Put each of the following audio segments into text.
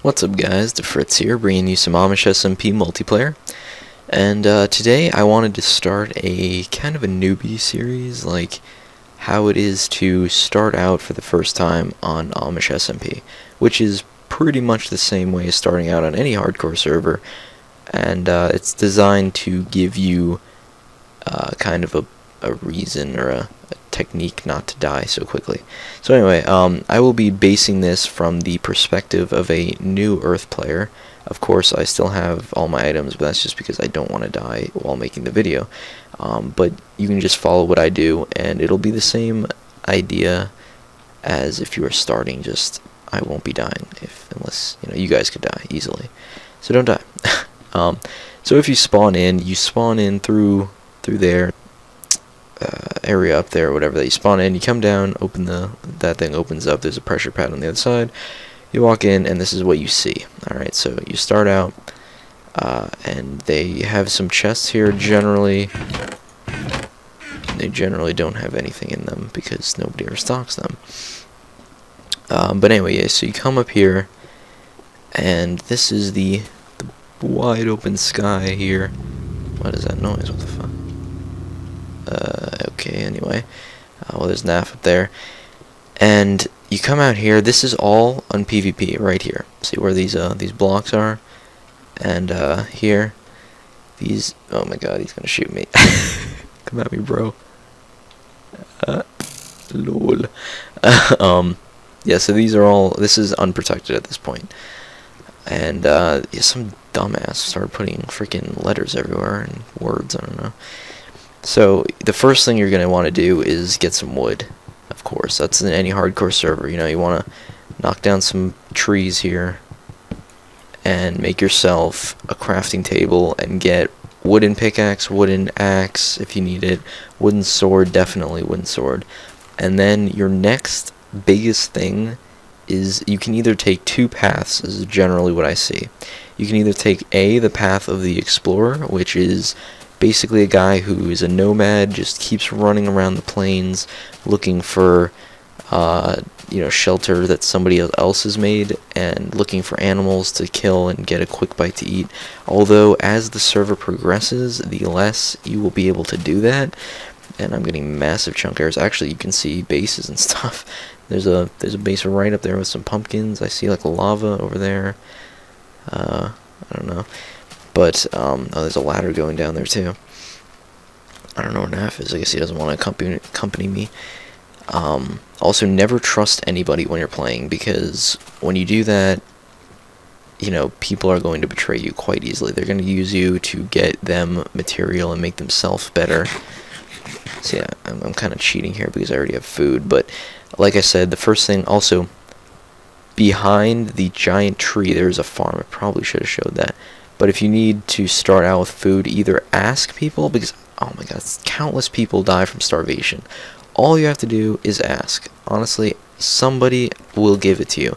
What's up guys, TheDaFritz here, bringing you some AmishSMP multiplayer. And today I wanted to start a kind of a newbie series, like how it is to start out for the first time on AmishSMP, which is pretty much the same way as starting out on any hardcore server, and it's designed to give you kind of a reason or a technique not to die so quickly. So anyway, I will be basing this from the perspective of a new Earth player. Of course, I still have all my items, but that's just because I don't want to die while making the video. But you can just follow what I do, and it'll be the same idea as if you were starting, just I won't be dying unless you guys could die easily. So don't die. So if you spawn in through there. Area up there, or whatever that you spawn in. You come down, that thing opens up. There's a pressure pad on the other side. You walk in, and this is what you see. All right, so you start out, and they have some chests here. Generally, they generally don't have anything in them because nobody ever stocks them. But anyway, yeah. So you come up here, and this is the wide open sky here. What is that noise? What the fuck? Okay, anyway. Well, there's NAF up there. And you come out here. This is all on PvP right here. See where these blocks are? And here, these. Oh my God, he's gonna shoot me. Come at me, bro. Lol. Yeah. So these are all. This is unprotected at this point. And yeah, some dumbass started putting freaking letters everywhere and words. I don't know. So the first thing you're going to want to do is get some wood. Of course, that's in any hardcore server. You want to knock down some trees here and make yourself a crafting table and get wooden pickaxe, wooden axe if you need it, wooden sword, definitely wooden sword. And then your next biggest thing is you can either take two paths. This is generally what I see. You can either take the path of the explorer, which is basically a guy who is a nomad, just keeps running around the plains looking for shelter that somebody else has made and looking for animals to kill and get a quick bite to eat. Although as the server progresses, the less you will be able to do that. And I'm getting massive chunk errors. Actually, you can see bases and stuff. There's a base right up there with some pumpkins. I see like lava over there. I don't know. But, oh, there's a ladder going down there, too. I don't know where Naf is. I guess he doesn't want to accompany me. Also, never trust anybody when you're playing, because when you do that, people are going to betray you quite easily. They're going to use you to get them material and make themselves better. So, yeah, I'm kind of cheating here because I already have food. But, like I said, the first thing, also, behind the giant tree, there's a farm. I probably should have showed that. But if you need to start out with food, either ask people, because, oh my God, countless people die from starvation. All you have to do is ask. Honestly, somebody will give it to you.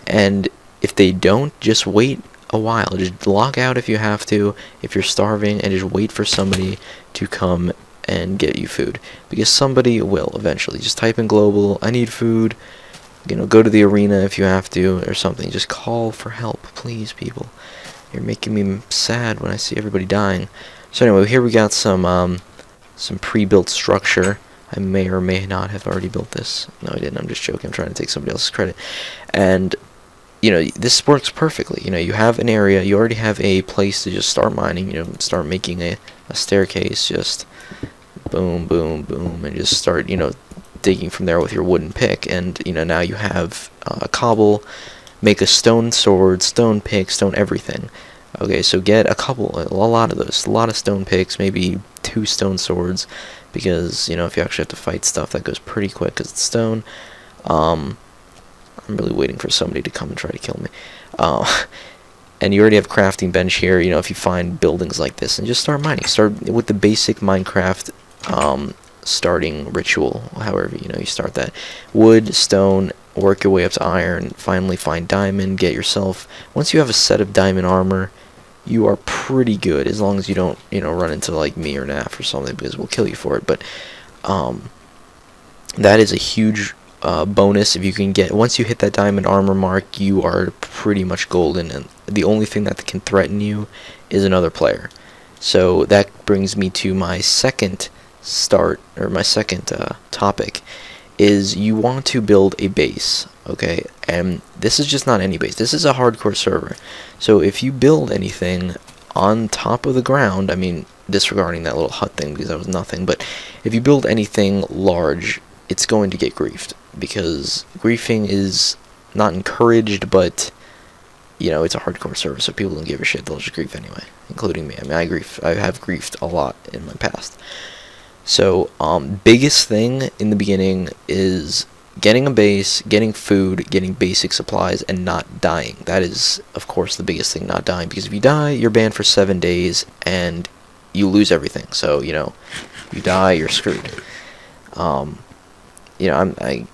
And if they don't, just wait a while. Just log out if you have to, if you're starving, and just wait for somebody to come and get you food. Because somebody will eventually. Just type in global, I need food. Go to the arena if you have to, or something. Just call for help, please, people. You're making me sad when I see everybody dying. So anyway, here we got some pre-built structure. I may or may not have already built this. No, I didn't. I'm just joking. I'm trying to take somebody else's credit. And, this works perfectly. You have an area. You already have a place to just start mining. Start making a staircase. Just boom, boom, boom. And just start, digging from there with your wooden pick. And, now you have cobble. Make a stone sword, stone pick, stone everything. Okay, so get a lot of those. A lot of stone picks, maybe 2 stone swords. Because, if you actually have to fight stuff, that goes pretty quick because it's stone. I'm really waiting for somebody to come and try to kill me. And you already have crafting bench here, if you find buildings like this. And just start mining. Start with the basic Minecraft starting ritual. However, you start that. Wood, stone, work your way up to iron, finally find diamond, get yourself, once you have a set of diamond armor, you are pretty good, as long as you don't, run into like me or Naf or something, because we'll kill you for it. But that is a huge bonus if you can get, once you hit that diamond armor mark, you are pretty much golden, and the only thing that can threaten you is another player. So that brings me to my second topic, is you want to build a base, okay? And this is just not any base. This is a hardcore server. So if you build anything on top of the ground, I mean, disregarding that little hut thing because that was nothing, but if you build anything large, it's going to get griefed, because griefing is not encouraged, but you know, it's a hardcore server, so people don't give a shit. They'll just grief anyway, including me. I mean, I have griefed a lot in my past. So, biggest thing in the beginning is getting a base, getting food, getting basic supplies, and not dying. That is, of course, the biggest thing, not dying, because if you die, you're banned for 7 days, and you lose everything. So, you know, you die, you're screwed. You know, I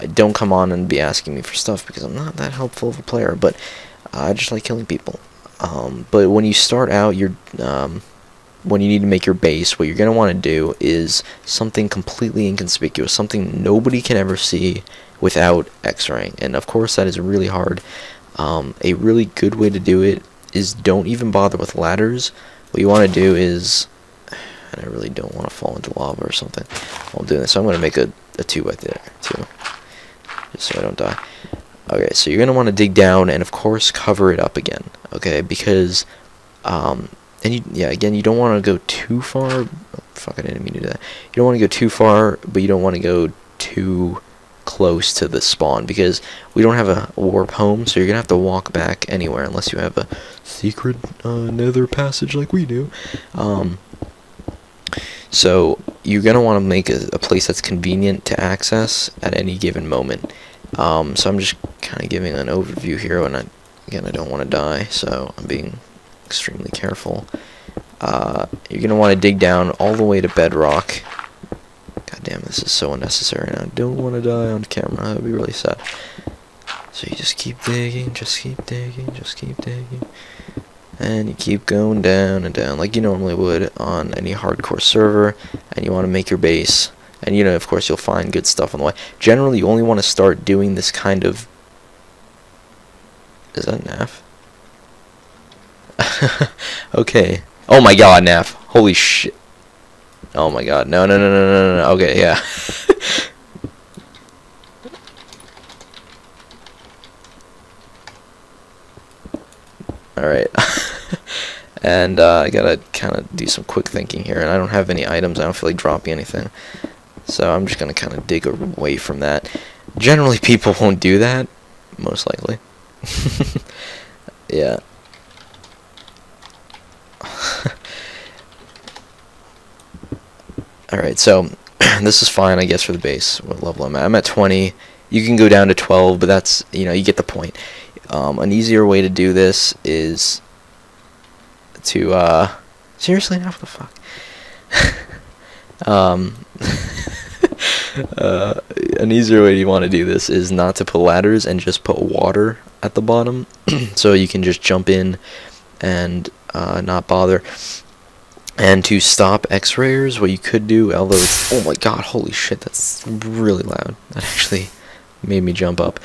don't come on and be asking me for stuff, because I'm not that helpful of a player, but I just like killing people. But when you start out, when you need to make your base, what you're going to want to do is something completely inconspicuous, something nobody can ever see without X-raying. And of course that is really hard. A really good way to do it is don't even bother with ladders. What you want to do is, and I really don't want to fall into lava or something while I'm doing this, so I'm going to make a 2 right there too, just so I don't die. Okay, so you're going to want to dig down and of course cover it up again, okay, because and again, you don't want to go too far. Oh, fuck, I didn't mean to do that. You don't want to go too far, but you don't want to go too close to the spawn, because we don't have a warp home, so you're gonna have to walk back anywhere unless you have a secret nether passage like we do. So you're gonna want to make a place that's convenient to access at any given moment. So I'm just kind of giving an overview here, and again, I don't want to die, so I'm being extremely careful. You're gonna want to dig down all the way to bedrock. God damn, this is so unnecessary, and I don't want to die on camera. That would be really sad. So you just keep digging, just keep digging, just keep digging, and you keep going down and down like you normally would on any hardcore server. And you want to make your base, and you know, of course, you'll find good stuff on the way. Generally, you only want to start doing this kind of. Is that NAF? Okay. Oh my god, Naf. Holy shit. Oh my god. No. Okay, yeah. Alright. And I gotta kind of do some quick thinking here, and I don't have any items. I don't feel like dropping anything. So I'm just gonna kind of dig away from that. Generally, people won't do that. Most likely. Yeah. Alright, so this is fine, I guess, for the base. What level am I at? I'm at 20. You can go down to 12, but that's, you know, you get the point. An easier way to do this is to, seriously, now what the fuck? An easier way you want to do this is not to put ladders and just put water at the bottom, so you can just jump in and not bother. And to stop X-rayers, what you could do, although it's, oh my god, holy shit, that's really loud. That actually made me jump up.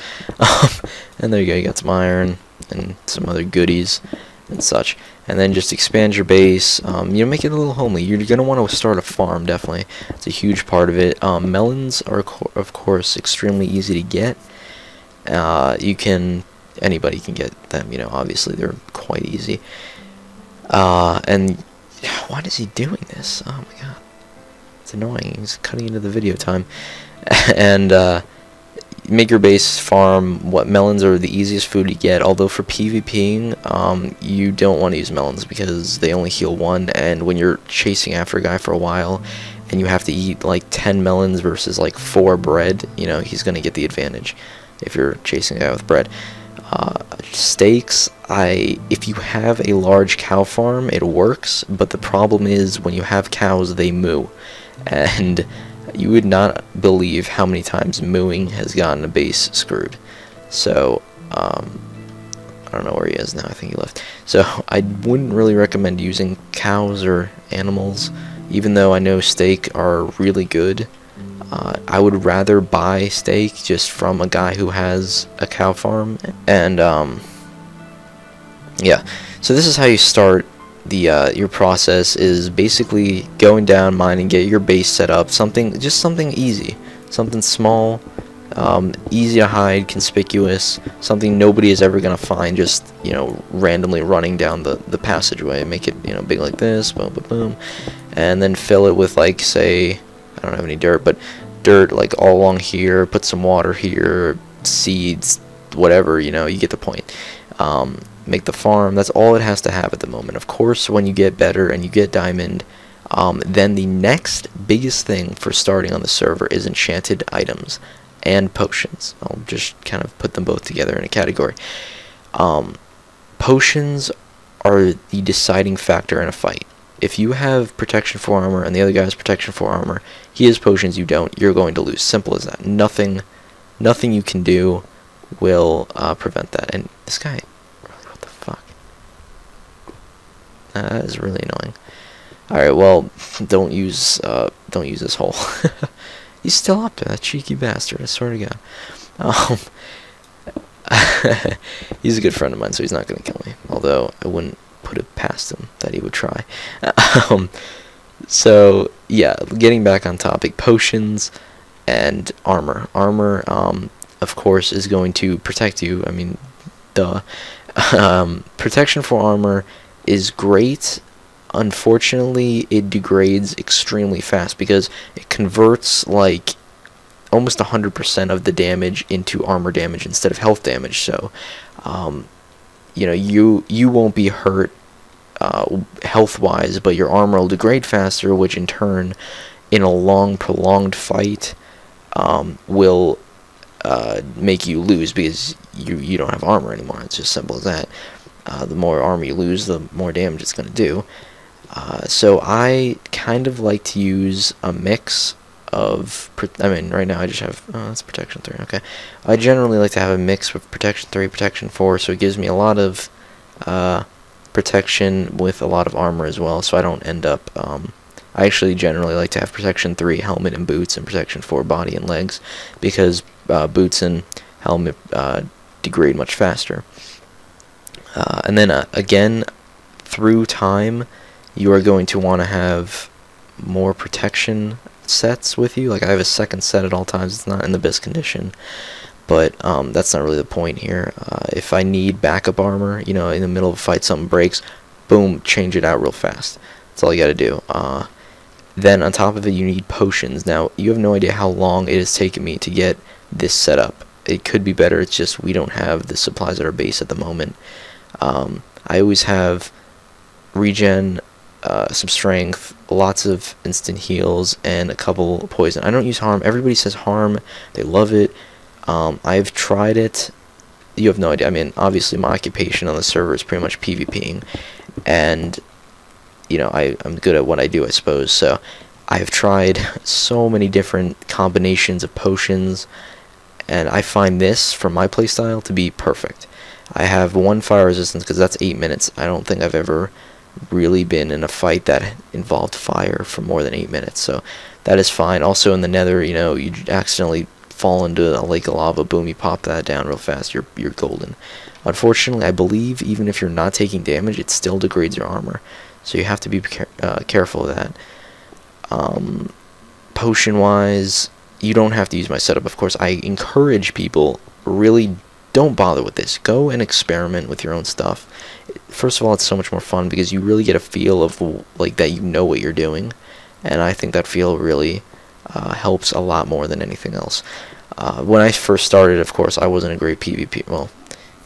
And there you go, you got some iron and some other goodies and such. And then just expand your base, you know, make it a little homely. You're going to want to start a farm, definitely. It's a huge part of it. Melons are, of course, extremely easy to get. Anybody can get them, you know, obviously they're quite easy. And why is he doing this? Oh my god, it's annoying. He's cutting into the video time. And make your base, farm. What melons are the easiest food to get, although for PvPing you don't want to use melons because they only heal 1, and when you're chasing after a guy for a while and you have to eat like 10 melons versus like 4 bread, you know, he's gonna get the advantage if you're chasing a guy with bread. Steaks, if you have a large cow farm, it works, but the problem is when you have cows, they moo, and you would not believe how many times mooing has gotten a base screwed. So I don't know where he is now. I think he left. So I wouldn't really recommend using cows or animals, even though I know steak are really good. I would rather buy steak just from a guy who has a cow farm. And yeah, so this is how you start the your process, is basically going down, mining, get your base set up, just something easy, something small, easy to hide, conspicuous, something nobody is ever gonna find, just, you know, randomly running down the passageway. Make it, you know, big like this, boom, boom, boom, and then fill it with, like, say, I don't have any dirt, but dirt like all along here, put some water here, seeds, whatever, you know, you get the point. Make the farm. That's all it has to have at the moment. Of course, when you get better and you get diamond, then the next biggest thing for starting on the server is enchanted items and potions. I'll just kind of put them both together in a category. Potions are the deciding factor in a fight. If you have protection 4 armor and the other guy has protection 4 armor, he has potions, you don't, you're going to lose. Simple as that. Nothing you can do will prevent that. And this guy, what the fuck? That is really annoying. Alright, well, don't use this hole. He's still up there, that cheeky bastard, I swear to God. He's a good friend of mine, so he's not going to kill me. Although, I wouldn't put it past him that he would try. So, yeah, getting back on topic, potions and armor. Armor, of course, is going to protect you. I mean, duh. Protection for armor is great. Unfortunately, it degrades extremely fast because it converts like almost 100% of the damage into armor damage instead of health damage. So, you know, you won't be hurt health-wise, but your armor will degrade faster, which in turn, in a long, prolonged fight, will make you lose because you don't have armor anymore. It's just simple as that. The more armor you lose, the more damage it's going to do. So I kind of like to use a mix of, I mean, right now I just have, that's protection 3, okay. I generally like to have a mix with protection 3, protection 4, so it gives me a lot of protection with a lot of armor as well, so I don't end up, I actually generally like to have protection 3, helmet and boots, and protection 4, body and legs, because boots and helmet degrade much faster. And then again, through time, you are going to want to have more protection sets with you. Like, I have a second set at all times. It's not in the best condition, but that's not really the point here. If I need backup armor, you know, in the middle of a fight, something breaks, boom, change it out real fast. That's all you gotta do. Then on top of it, you need potions. Now, you have no idea how long it has taken me to get this set up. It could be better, it's just we don't have the supplies at our base at the moment. I always have regen, some strength, lots of instant heals, and a couple poison. I don't use harm. Everybody says harm. They love it. I've tried it. You have no idea. I mean, obviously my occupation on the server is pretty much PvPing, and you know, I'm good at what I do, I suppose. So I've tried so many different combinations of potions, and I find this, for my playstyle, to be perfect. I have 1 fire resistance because that's 8 minutes. I don't think I've ever really been in a fight that involved fire for more than 8 minutes, so that is fine. Also in the nether, you know, you accidentally fall into a lake of lava, boom, you pop that down real fast, you're golden. Unfortunately, I believe even if you're not taking damage, it still degrades your armor, so you have to be careful of that. Potion wise, you don't have to use my setup, of course. I encourage people, really don't bother with this. Go and experiment with your own stuff. First of all, it's so much more fun because you really get a feel of, like, that you know what you're doing, and I think that feel really helps a lot more than anything else. When I first started, of course, I wasn't a great PvP. Well,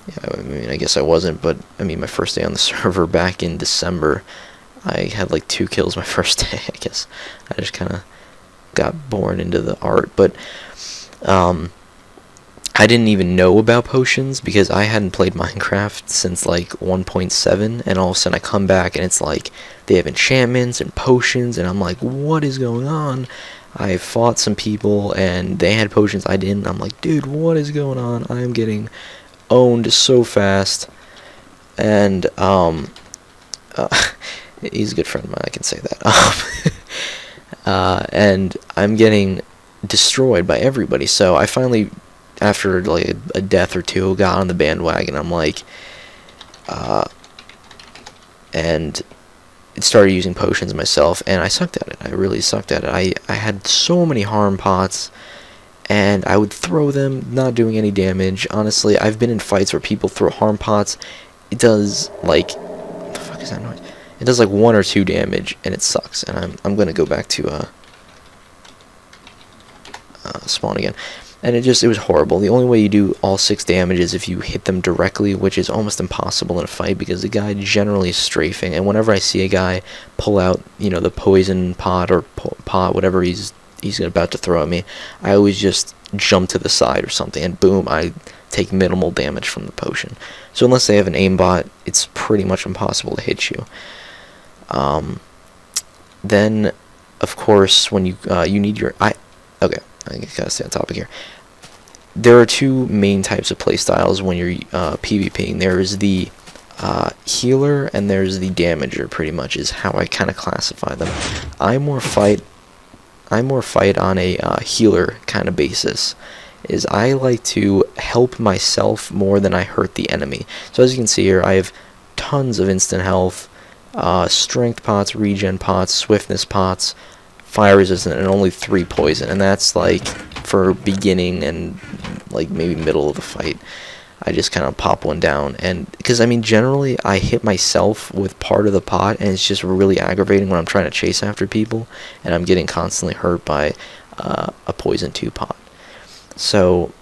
yeah, I mean, I guess I wasn't, but I mean, my first day on the server back in December, I had like 2 kills my first day. I guess I just kind of got born into the art, but I didn't even know about potions because I hadn't played Minecraft since like 1.7, and all of a sudden I come back and it's like they have enchantments and potions, and I'm like, what is going on? I fought some people and they had potions, I didn't. I'm like, dude, what is going on? I am getting owned so fast. And he's a good friend of mine, I can say that. And I'm getting destroyed by everybody. So I finally, after like a death or two, got on the bandwagon. I'm like, and started using potions myself, and I sucked at it. I really sucked at it. I had so many harm pots, and I would throw them, not doing any damage. Honestly, I've been in fights where people throw harm pots. It does like, what the fuck is that noise? It does like 1 or 2 damage, and it sucks. And I'm gonna go back to spawn again. And it was horrible. The only way you do all 6 damage is if you hit them directly, which is almost impossible in a fight because the guy generally is strafing. And whenever I see a guy pull out, you know, the poison pot or pot, whatever he's about to throw at me, I always just jump to the side or something, and boom, I take minimal damage from the potion. So unless they have an aimbot, it's pretty much impossible to hit you. Then, of course, when you need your okay. I gotta stay on topic here. There are 2 main types of playstyles when you're PvPing. There's the healer and there's the damager. Pretty much is how I kind of classify them. I more fight on a healer kind of basis. Is I like to help myself more than I hurt the enemy. So as you can see here, I have tons of instant health, strength pots, regen pots, swiftness pots, fire resistant, and only 3 poison, and that's like for beginning and like maybe middle of the fight. I just kind of pop one down, and because I mean generally I hit myself with part of the pot, and it's just really aggravating when I'm trying to chase after people and I'm getting constantly hurt by a poison 2 pot. So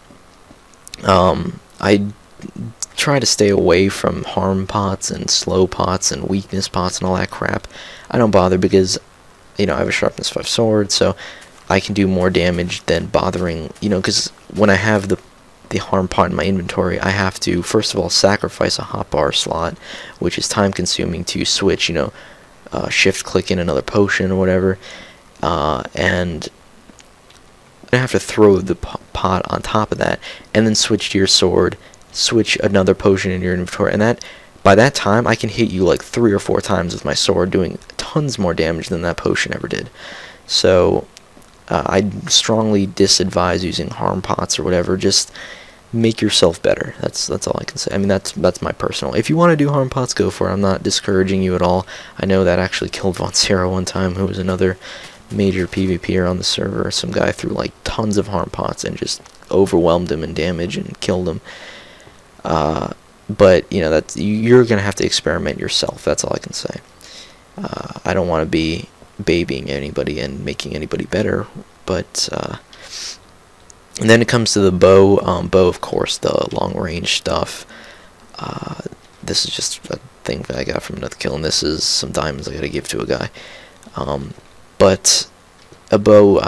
I try to stay away from harm pots and slow pots and weakness pots and all that crap. I don't bother because, you know, I have a sharpness 5 sword, so I can do more damage than bothering, you know, because when I have the harm pot in my inventory, I have to, first of all, sacrifice a hotbar slot, which is time consuming to switch, you know, shift click in another potion or whatever, and I have to throw the pot on top of that, and then switch to your sword, switch another potion in your inventory, and that, by that time, I can hit you like 3 or 4 times with my sword, doing tons more damage than that potion ever did. So, I strongly disadvise using harm pots or whatever. Just make yourself better. That's all I can say. I mean, that's my personal. If you want to do harm pots, go for it. I'm not discouraging you at all. I know that actually killed Von Zero one time, who was another major PvPer on the server. Some guy threw like tons of harm pots and just overwhelmed him in damage and killed him. But you know, you're gonna have to experiment yourself. That's all I can say. I don't want to be babying anybody and making anybody better, but and then it comes to the bow. Bow, of course, the long range stuff. This is just a thing that I got from another kill, and this is some diamonds I gotta give to a guy. But a bow,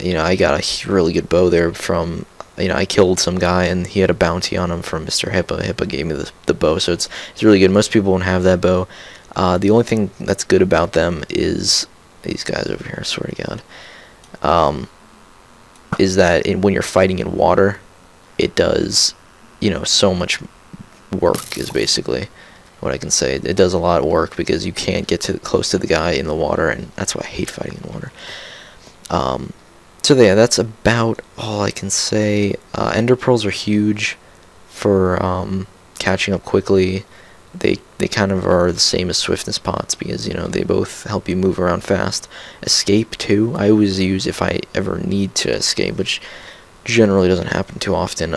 you know, I got a really good bow there from, you know, I killed some guy and he had a bounty on him from Mr. Hippa. Hippa gave me the bow, so it's really good. Most people won't have that bow. The only thing that's good about them is these guys over here, I swear to God, is that when you're fighting in water, it does, you know, so much work is basically what I can say. It does a lot of work because you can't get close to the guy in the water, and that's why I hate fighting in water. So yeah, that's about all I can say. Ender pearls are huge for catching up quickly. They kind of are the same as swiftness pots because, you know, they both help you move around fast. Escape too, I always use if I ever need to escape, which generally doesn't happen too often.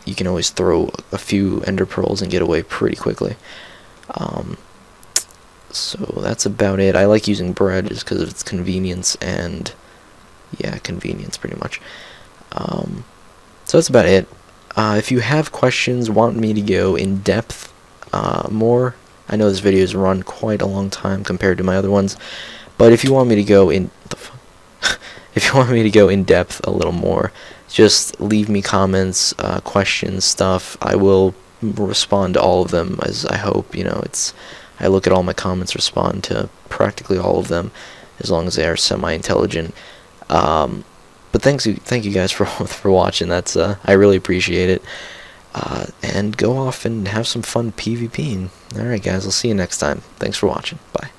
You can always throw a few ender pearls and get away pretty quickly. So that's about it. I like using bread just because of its convenience, and yeah, convenience pretty much. So that's about it. If you have questions, want me to go in depth more, I know this video has run quite a long time compared to my other ones, but if you want me to go in if you want me to go in depth a little more, just leave me comments, questions, stuff. I will respond to all of them, as I hope. You know, I look at all my comments, respond to practically all of them, as long as they are semi-intelligent. But thank you guys for watching. That's I really appreciate it. And go off and have some fun PvPing. Alright guys, I'll see you next time. Thanks for watching. Bye.